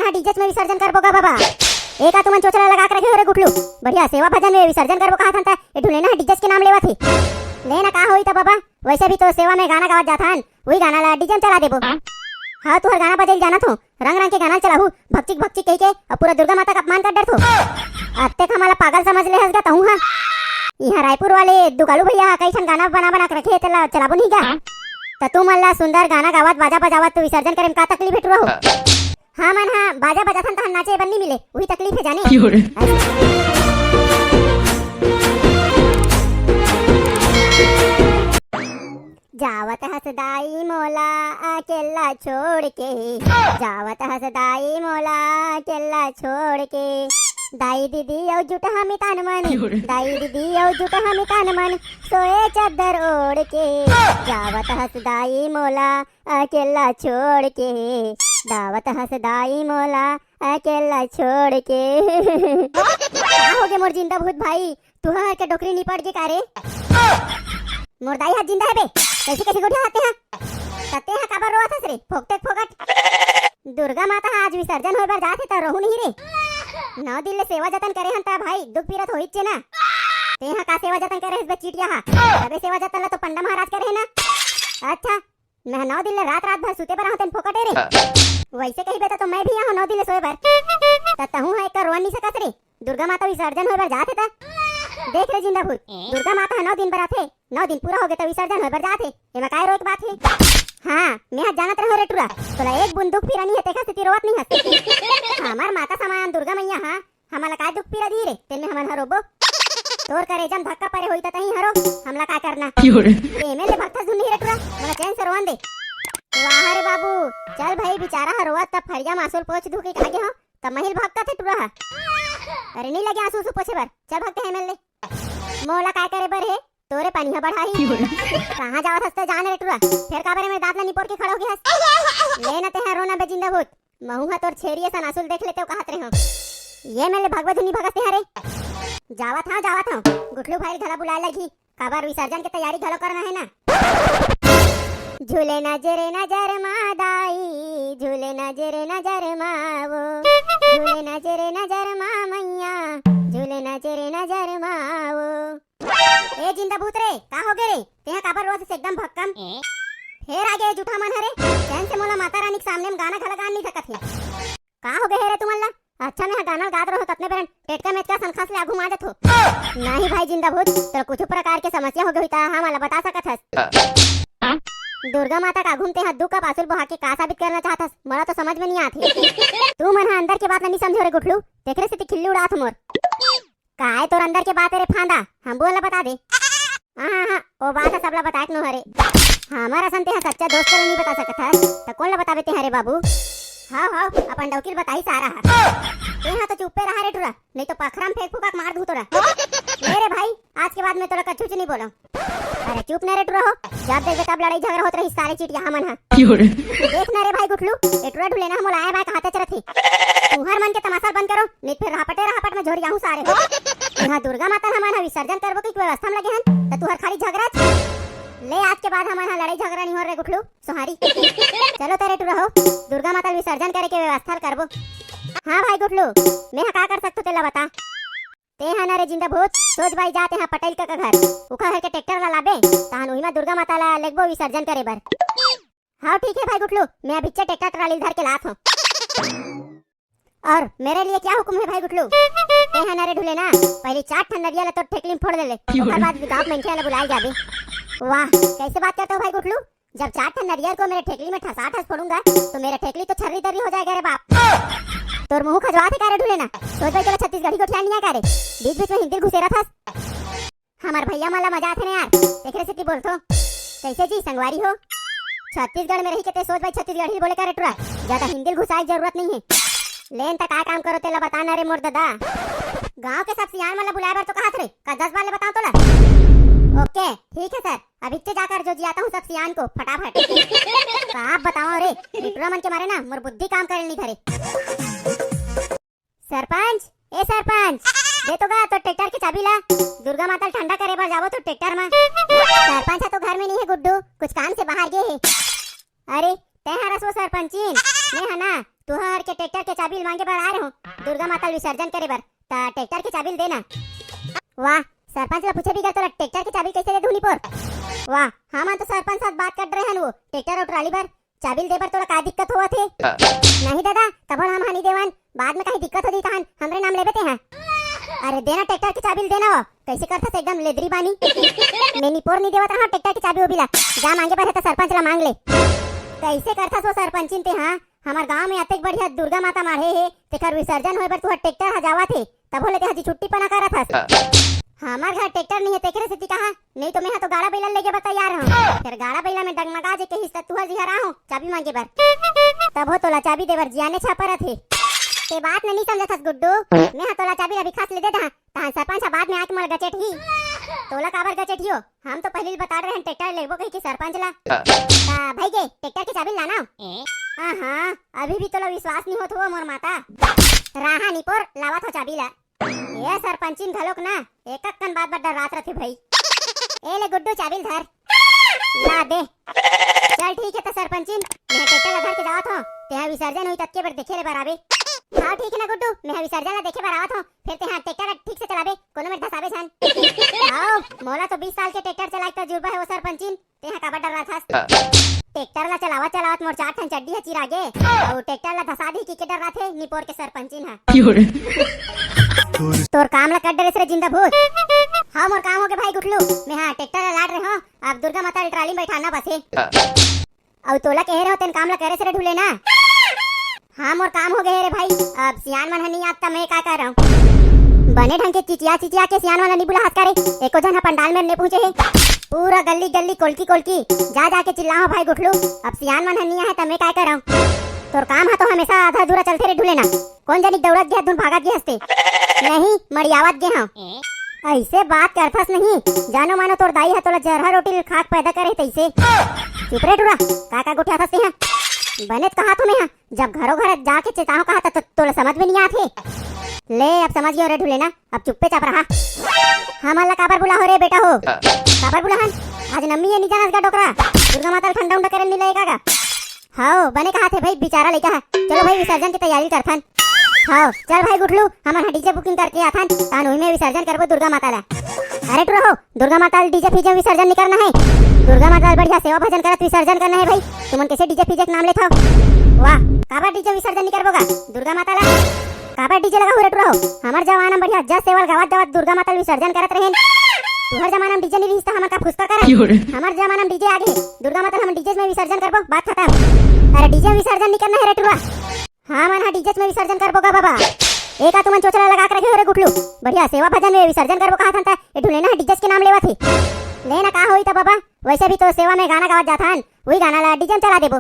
मन हा डीजे में विसर्जन करबो का बाबा? एका तुमन चोचला लगा के रखे रे गुटलू, बढ़िया सेवा भजन में विसर्जन करबो का था ए ढुले ना डीजे के नाम लेवा थी। लेना का होई त बाबा, वैसे भी तो सेवा में गाना गावत जाथन, वही गाना ला डीजे में चला देबो। हाँ तुहर गाना बजेल जाना थो, रंग रंग के गाना चलाहू, भक्ति भक्ति कह के और पूरा दुर्गा माता का अपमान कर डर थो। अत्ते का माला पागल समझ ले हंस गा तहू। हां यहाँ रायपुर वाले दुगालू भैया कैसन गाना बना बना के रखे तेला चलाबो नहीं क्या? त तू मल्ला सुंदर गाना गावत बाजा बजावत तो विसर्जन करे में का तकलीफ हेटुआ हो? हाँ मन हाँ बाजा बजाथन तहन नाचे बन्नी मिले, वही तकलीफ है जाने। जावत हसदाई मोला अकेला छोड़ के, जावत हसदाई मोला अकेला छोड़ के, दाई दीदी औ जुट हमी तान मन, दाई दीदी औ जुट हमी तान मन, सोए चादर ओढ़ के, जावत हसदाई मोला अकेला छोड़ के, दावत हसदाई मोला अकेला छोड़ के। क्या हो गए मोर जिंदा भूत भाई, तू हर के डोकरी निपट के कारे? मोर दाई हाथ जिंदा है बे, कैसे कैसे गोठे आते हैं तते हैं काबर रोत हस रे फोकटे फोकट। दुर्गा माता आज विसर्जन होय बर जाथे त रहू नहीं रे, 9 दिन ले सेवा जतन करे हन त भाई दुख पीरत होई छे ना। ते हा का सेवा जतन करे बे चीटिया हा, अबे सेवा जतन ला तो पंडा महाराज करे है ना। अच्छा मैं 9 दिन ले रात रात भर सूते बर होतन फोकटे रे, वैसे कही बेटा तो मैं भी यहां 9 दिन ले सोए बर त तहू है एक रोन नहीं सकत रे। दुर्गा माता विसर्जन होय बर जाथे त देख रे जिंदा भूत, दुर्गा माता 9 दिन बर आथे, 9 दिन पूरा हो गए तो विसर्जन होय बर जाथे, एमा काय रोक बात है? हां मैं आज जानत रहो रे टुरा, तोला एक बूंद दुख पीरा नहीं है तेका स्थिति रोवत नहीं हस। हमार माता समान दुर्गा मैया हां हमला काय दुख पीरा दी रे, तेने हमन हरोबो तोर करे जम धक्का परे होई त तही हरो, हमला का करना? एमे ले भक्ता सुन नहीं रे टुरा, मला चैन से रोवन दे। वाह रे बाबू चल भाई बेचारा हरोवत त फरिया मासूल पोछ धू के कागे हो त महिल भक्ता थे टुरा। अरे नहीं लगे आंसू सु पोछे बर, चल भक्ते है मिल ले मोला काय करे बर है तोरे पानी बढ़ाई। कहां जावत हस त जान रे टुरा, फिर का बारे में दांत ला निपोर के खड़ो के हस। लेना ते है रोना बे जिंदा भूत, महू हा तोर छेरिया सन आंसू देख लेते हो कहत रे हो। ये मेले भगवत धुनी भगत हरे जावत हां गुठलू भाई घला बुलाए लगी, काबर विसर्जन के तैयारी घलो करना है ना। झूले नजर मादाई, झूले नजर मावो, झूले नजर मा मैया, झूले नजर मावो। ए जिंदा भूत रे का हो गए रे, तेहा काबर रोज से एकदम भक्कम फिर आगे जूठा मन हरे, चैन से मोला माता रानी के सामने में गाना खला गा नहीं सकत है। का हो गए रे तुमल्ला? अच्छा मैं गाना गात रहो ततने पर टेटका मेटका संखास ले आगू मा जत हो। नहीं भाई जिंदा भूत तो कुछ प्रकार के समस्या हो गई ता हां मला बता सकत हस। दुर्गा माता का घूमते हाथ दुख का पासुल बहा के का साबित करना चाहत हस, मला तो समझ में नहीं आथे। तू मन अंदर के बात नहीं समझो रे गुठलू, देखरे से खिल्ली उड़ात मोर। काय तोर अंदर के बात रे फांदा, हम बोला बता दे। हां ओ बात सबला बताए न हरे, हमारा संते सच्चा दोस्त नहीं बता सकत हस त कौन ला बतावे ते हरे बाबू? हां अपन डौकील बताई सारा है। यहाँ तो चुप्पे रहा रे टुरा, नहीं तो पखराम फेंक फुका मार दूं तोरा। मेरे भाई आज के बाद मैं तोरा कछु नहीं बोला। अरे चुप न रे टुरा हो, जब देख तब लड़ाई झगड़ा होत रही सारे चीट यहाँ मन हा। देख न रे भाई गुठलू ए टुरा ढुले ना मोला आए भाई कहाते चरत ही। तुहर मन के तमाशा बंद करो, नहीं फिर रापट में झोरी आऊं सारे हो। यहाँ दुर्गा माता हमन विसर्जन करबो की व्यवस्था में लगे हन त तुहर खाली झगड़ा ले। आज के बाद हमारा लड़ाई झगड़ा नहीं हो रे गुठलू सोहारी। चलो तेरे टुरा हो, दुर्गा माता विसर्जन करे के व्यवस्था करबो। हाँ भाई गुठलू मैं का कर सकतो तेला बता। ते हना रे जिंदा भूत सोच भाई जाते हैं पटेल का घर, उखा घर के ट्रैक्टर ला लाबे तान ओही में दुर्गा माता ला लेगबो विसर्जन करे बर। हाँ ठीक है भाई गुठलू मैं अभी ट्रैक्टर ट्राली धर के लात हूं। और मेरे लिए क्या हुक्म है भाई गुठलू? ते हना रे ढुले ना पहले 4 ठंडरिया ला तो ठेकली में फोड़ दे ले, उसके बाद गांव में खेला बुलाए जाबे। वाह कैसे बात करते हो भाई गुठलू, जब 4 ठंडरिया को मेरे ठेकली में ठस फोड़ूंगा तो मेरा ठेकली तो छर्री तर्री हो जाएगा रे बाप। तोर मुंह खजवा थे कारे ढूले ना, सोच भाई चला छत्तीसगढ़ी को ठिया नहीं कारे बीच में हिंदी घुसेरा था। हमार भैया माला मजा थे ना यार, देख रहे सिटी बोलतो कैसे जी संगवारी हो। छत्तीसगढ़ में रही के ते सोच भाई छत्तीसगढ़ी बोले का रे टुरा, ज्यादा हिंदी घुसाई जरूरत नहीं है। लेन तक का काम करो तेला बताना रे मोर दादा। गांव के सब सियान वाला बुलाए बर तो कहा थे का 10 बार ले बताओ तोला। ओके ठीक है सर, अभी से जाकर जो जियाता हूँ सब सियान को फटाफट। तो आप बताओ रे बिटुरा मन के मारे ना मोर बुद्धि काम करे नहीं धरे। सरपंच ए सरपंच दे तो गा तो ट्रैक्टर की चाबी ला, दुर्गा माता ठंडा करे बर जावो तो ट्रैक्टर में। सरपंच तो घर में नहीं है गुड्डू, कुछ काम से बाहर गए है। अरे ते हरस वो सरपंचीन मैं है ना, तुहर के ट्रैक्टर के चाबी मांगे बर आ रहे हो दुर्गा माता विसर्जन करे बर, ता ट्रैक्टर के चाबी देना। वाह, सरपंच ला पूछे भी कर तोला ट्रैक्टर की चाबी कैसे दे दूनी पर। वाह, हम तो सरपंच साथ बात कर रहे हैं वो ट्रैक्टर और ट्राली बर चाबी दे पर तोला का दिक्कत हुआ थे? नहीं दादा, तब हम हनी देवन बाद में कहीं दिक्कत होती तहन हमरे नाम लेबे ते हैं। अरे देना ट्रैक्टर की चाबी देना, वो कैसे करता एकदम लेदरी बानी। मैं निपोर नहीं देवत रहा ट्रैक्टर की चाबी वो बिला जा मांगे पर है तो सरपंच ला मांग ले। कैसे करता सो सरपंचिन ते? हाँ, हमार गांव में अतेक बढ़िया दुर्गा माता माढ़े हे तेकर विसर्जन होए बर तू ट्रैक्टर हजावा थे तब होले ते हजी छुट्टी पना करत हस। हमार घर ट्रैक्टर नहीं है तेकरे से कहा नहीं तो मैं तो गाड़ा बैला लेके तैयार हूं। फिर गाड़ा बैला में डगमगा जे के हिस्सा तू हजी हरा हूं चाबी मांगे बर, तब हो तोला चाबी देवर जियाने छापर थे। ते बात नहीं समझत गुड्डू, मैं तोला चाबी अभी खास ले देता तहां सरपंच बाद में आके मर गचेट ही तोला काबर गचेट हियो। हम तो पहले बता रहे हैं ट्रैक्टर लेबो कहीं के सरपंच ला भाई के ट्रैक्टर की चाबी लाना। हां, अभी भी तोला विश्वास नहीं होत हो मोर माता। राहा निपोर लावत हो चाबी ला। ये सरपंचिन घलोक ना एक कन बात बड़ा रात रथे भाई। ए ले गुड्डू चाबी धर ला दे। चल ठीक है तो सरपंचिन मैं ट्रैक्टर ला धर के जावत हूं, तेहा विसर्जन होई तक्के बर देखे ले बराबे। हाँ ठीक है ना गुड्डू, मैं विसर्जन ला देखे बर आवत हूं, फिर तेहा ट्रैक्टर ठीक से चलाबे कोनो में धसाबे छन। आओ मोला तो 20 साल के ट्रैक्टर चलाए तजुर्बा है वो सरपंचिन, तेहा का बड़ा रात हस। ट्रैक्टर ला चलावत चलावत मोर 4 ठन चड्डी ह चिरागे और ट्रैक्टर ला धसा दी की के डर राथे निपोर के सरपंचिन हा। तोर काम ला कर डरे से जिंदा भूत। हाँ मोर काम हो गए भाई गुटलू, मैं हाँ ट्रैक्टर ला लाड़ रहे हो अब दुर्गा माता ट्राली में बैठाना बसे। अब तोला कह रहे हो तेन काम ला करे से ढूले ना। हाँ मोर काम हो गए रे भाई, अब सियान मन नहीं आता मैं क्या कर रहा हूँ। बने ढंग के चिचिया चिचिया के सियान वाला नहीं बुला हाथ करे एको जन पंडाल में नहीं पहुंचे है, पूरा गली गली कोलकी कोलकी जा जाके चिल्लाओ भाई गुटलू अब सियान मन नहीं है तो मैं क्या कर रहा हूँ। तोर काम है तो हमेशा आधा अधूरा चलते रे ढूले ना, कौन जानी दौड़त गया धुन भागत गया हंसते नहीं मरियावत गया हाँ। ऐसे बात करथस नहीं, जानो मानो तोर दाई है तोला जरहा रोटी खाक पैदा करे तैसे। चुप रे टुरा का गुठिया फंसते हैं बने कहा तुम्हें यहाँ जब घरों घर जाके चेताओ कहा तो तोला समझ में नहीं आते। ले अब समझ गया रे ढूले ना, अब चुप्पे चाप रहा। हमारा काबर बुला हो रे बेटा हो काबर बुला हन आज नम्मी है नहीं जानस का डोकरा दुर्गा माता ठंडा उंडा करे नहीं लगेगा का। हाँ बने कहा थे भाई बेचारा लड़का है, चलो भाई विसर्जन की तैयारी करथन। हाँ चल भाई गुटलू हमारा डीजे बुकिंग करके आथन तान उही में विसर्जन करबो दुर्गा माता ला। अरे टू रहो दुर्गा माता डीजे फीजे विसर्जन नहीं करना है, दुर्गा माता बढ़िया सेवा भजन करत विसर्जन करना है भाई। तुमन कैसे डीजे फीजे के नाम लेथो? वाह काबर डीजे विसर्जन नहीं करबोगा दुर्गा माता ला, काबर डीजे लगा हो रे टू रहो। हमार जमाना बढ़िया जस सेवल गावत गावत दुर्गा माता विसर्जन करत रहेन। तुहर जमाना में डीजे नहीं रिश्ता हमर का फुसका करत, हमार जमाना में डीजे आगे दुर्गा माता हम डीजे में विसर्जन करबो बात खत्म। अरे डीजे विसर्जन नहीं करना है रे टुरा। हाँ मन हाँ डीजे में विसर्जन करबोगा बाबा। एक आ तुमन चोचला लगा के रखे हो रे गुटलू बढ़िया सेवा भजन में विसर्जन करबो कहा था ए ढूले ना डीजे के नाम लेवा थे लेना का होई त बाबा। वैसे भी तो सेवा में गाना गावत जाथन वही गाना ला डीजे में चला देबो।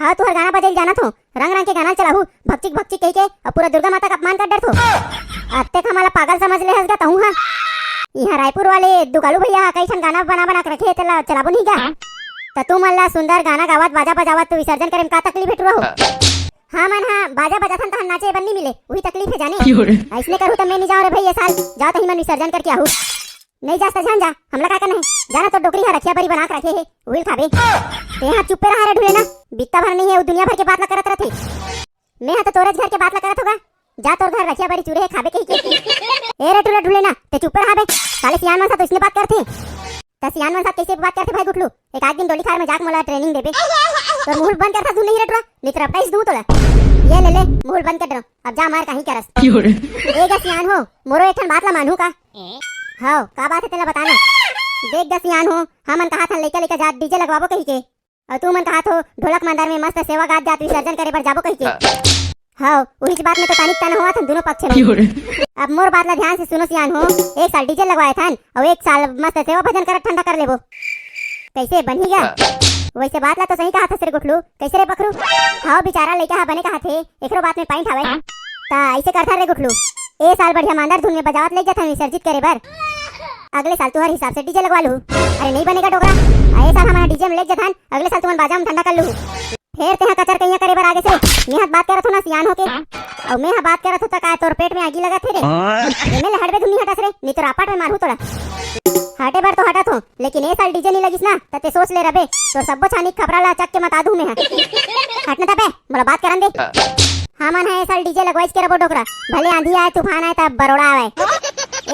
हाँ तुहर गाना बजेल जाना थो रंग रंग के गाना चलाहू भक्ति भक्ति कह के और पूरा दुर्गा माता का अपमान कर डर थो। अब तक हमारा पागल समझ ले हंस गा हूँ। हाँ यहाँ रायपुर वाले दुगालू भैया कई ठन गाना बना बना के रखे तेला चलाबो नहीं क्या तो तुम अल्लाह सुंदर गाना गावत बाजा बजावत तो विसर्जन करे में का तकलीफ है हो। हाँ मन हाँ बाजा बजाथन तो नाचे बन नहीं मिले वही तकलीफ है जाने। ऐसने करूँ तो मैं नहीं जाऊँ रे भाई ये साल जाओ तो ही मन विसर्जन करके आहू नहीं जाता जान जा हमला का करना है जाना तो डोकरी रखिया बरी बना के रखे है वही खाबे ते यहाँ चुप्पे रहा रे ढूले ना बित्ता भर नहीं है वो दुनिया भर के बात ला करत रहते। मैं हाँ तो तोरज घर के बात ला करत होगा जा तोर घर रखिया बरी चूरे है खाबे के ए रे टूला ढूले ना ते चुप्पे रहा बे साले सियान मन सा तो इसने बात करते त सियान मन सा कैसे बात करते भाई गुटलू एक आध दिन डोली खार में जाके मोला ट्रेनिंग देबे तो मुंह बंद करता तू नहीं रे टुरा नितर अपना दूं तोला ये ले मुंह बंद कर दो अब जा मार कहीं करस ए गा सियान हो मोरो एकठन बात ला मानू का। हाँ का बात है तेला बताना देख गा सियान हो हमन कहा था लेके लेके जा डीजे लगवाबो कहीं के और तू मन कहा तो ढोलक मंदार में मस्त सेवा गात जात विसर्जन करे पर जाबो कहीं के। हाँ उस बात में तो तानिक तना हुआ था दोनों पक्ष में। अब मोर बात ला ध्यान से सुनो सियान हो एक साल डीजे लगवाए थन और एक साल मस्त सेवा भजन कर ठंडा कर लेबो कैसे बन ही गया। वैसे बात ला तो सही कहा था सिर गुटलू कैसे रे बकरू। हाँ बेचारा लड़का बने कहा थे एकरो बात में पॉइंट हवे ता ऐसे करता रे गुटलू ए साल बढ़िया मानदार धुन में बजावत ले जाता विसर्जित करे बर अगले साल तुम्हारे हिसाब से डीजे लगवा लू। अरे नहीं बनेगा डोगरा ए साल हमारा डीजे में ले जाथन अगले साल तुमन बाजा में ठंडा कर लू फेर तेहा कचर कइया करे बर आगे से मेहा बात करत हो ना सियान होके और मेहा बात करत हो त का तोर पेट में आगी लगत हे रे एमे ले हटबे दुनी हटस रे नी तोर आपाट में मारू तोड़ा हटे बर तो हटत हो लेकिन ए साल डीजे नहीं लगिस ना त ते सोच ले रबे तो सब्बो छानी खबरा ला चक के मता दूं मैं हटने तबे मोला बात करन दे हाँ मन है ए साल डीजे लगवाइस के रबो डोकरा भले आंधी आए तूफान आए तब बरोड़ा आवे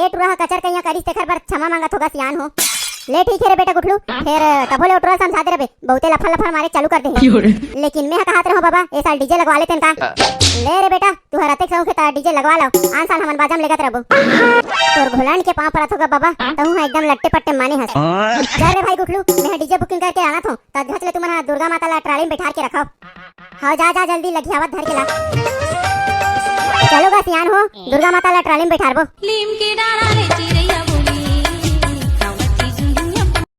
ए टुरा कचर कइया करिस तेखर बर क्षमा मांगत होगा सियान हो ले ठीक है रे बेटा गुठलू फिर तबोले उठरा समझा दे रे बहुते लफड़ लफड़ मारे चालू कर दे लेकिन मैं कहत रहो बाबा ए साल डीजे लगवा लेते का ले रे बेटा तू हरते सौ के डीजे लगवा लो आन साल हमन बाजाम लेगत रहबो तोर घोलान के पांव परत होगा बाबा तहु एकदम लट्टे पट्टे माने हस जा रे भाई गुठलू मैं डीजे बुकिंग करके आना था तब घच ले तुमन दुर्गा माता ला ट्राली में बैठा के रखो हां जा जा जल्दी लगी आवत धर के ला चलो गा सियान हो दुर्गा माता ला ट्राली में बैठारबो लीम के डारा ले